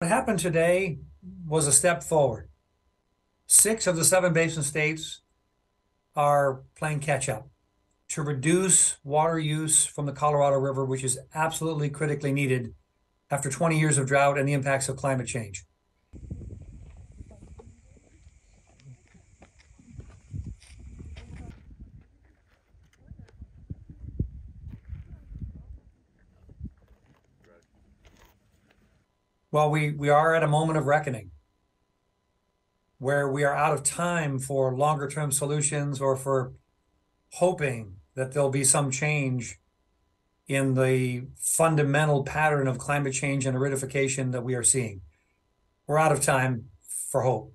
What happened today was a step forward. 6 of the 7 basin states are playing catch up to reduce water use from the Colorado River, which is absolutely critically needed after 20 years of drought and the impacts of climate change. Well, we are at a moment of reckoning where we are out of time for longer term solutions or for hoping that there'll be some change in the fundamental pattern of climate change and aridification that we are seeing. We're out of time for hope.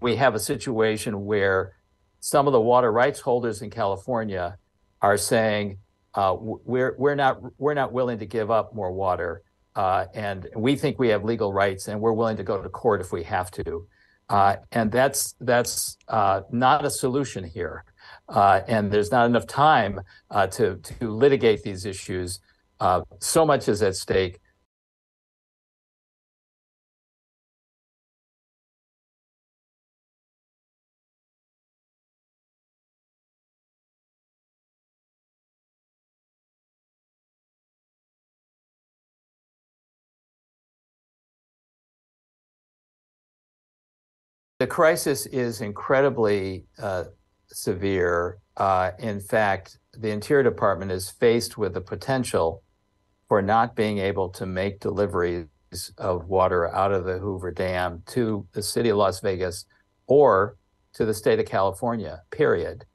We have a situation where some of the water rights holders in California are saying we're not willing to give up more water, and we think we have legal rights, and we're willing to go to court if we have to, and that's not a solution here, and there's not enough time to litigate these issues. So much is at stake. The crisis is incredibly severe. In fact, the Interior Department is faced with the potential for not being able to make deliveries of water out of the Hoover Dam to the city of Las Vegas or to the state of California, period.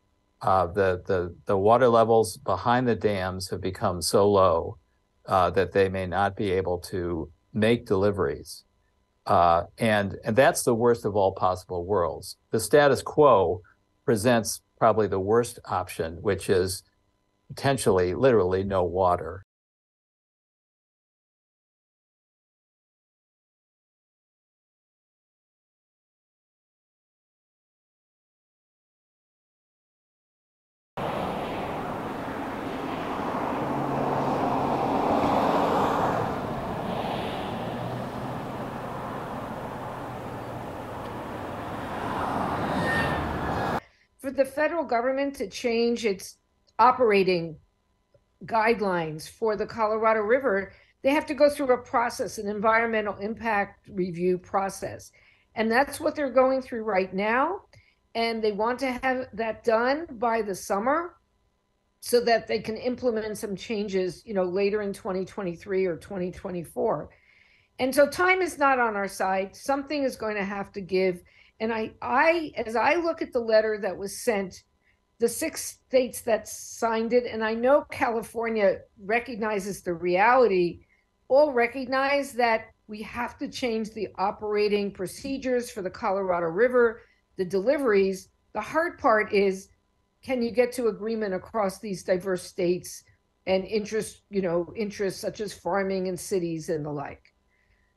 The water levels behind the dams have become so low that they may not be able to make deliveries. And that's the worst of all possible worlds. The status quo presents probably the worst option, which is potentially, literally, no water. For the federal government to change its operating guidelines for the Colorado River, they have to go through a process, an environmental impact review process. And that's what they're going through right now. And they want to have that done by the summer so that they can implement some changes, later in 2023 or 2024. And so time is not on our side. Something is going to have to give. And as I look at the letter that was sent, the 6 states that signed it, and I know California recognizes the reality, all recognize that we have to change the operating procedures for the Colorado River, the deliveries. The hard part is, can you get to agreement across these diverse states and interests such as farming and cities and the like?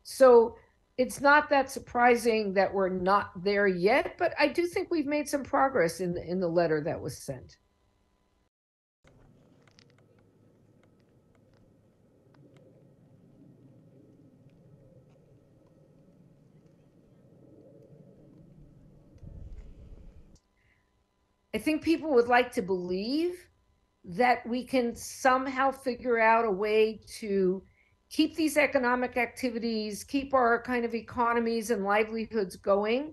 So it's not that surprising that we're not there yet, but I do think we've made some progress in the letter that was sent. I think people would like to believe that we can somehow figure out a way to keep these economic activities, keep our kind of economies and livelihoods going,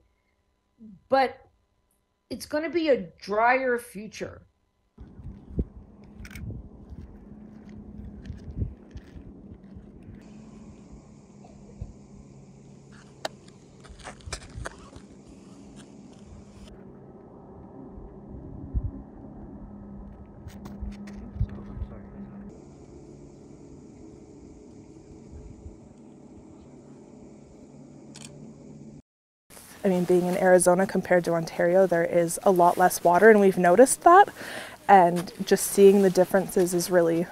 but it's going to be a drier future. I mean, being in Arizona compared to Ontario, there is a lot less water, and we've noticed that. And just seeing the differences is really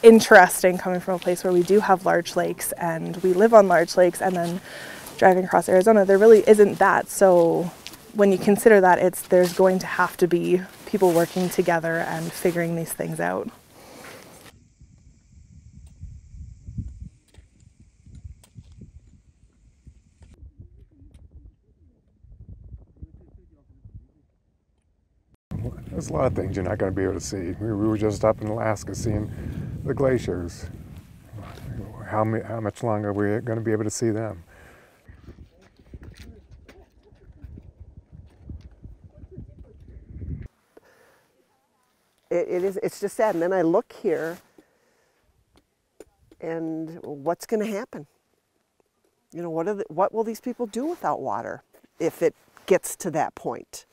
interesting, coming from a place where we do have large lakes and we live on large lakes, and then driving across Arizona, there really isn't that. So when you consider that, there's going to have to be people working together and figuring these things out. There's a lot of things you're not going to be able to see. We were just up in Alaska seeing the glaciers. How much longer are we going to be able to see them? It's just sad. And then I look here, and what's going to happen? You know, what will these people do without water if it gets to that point?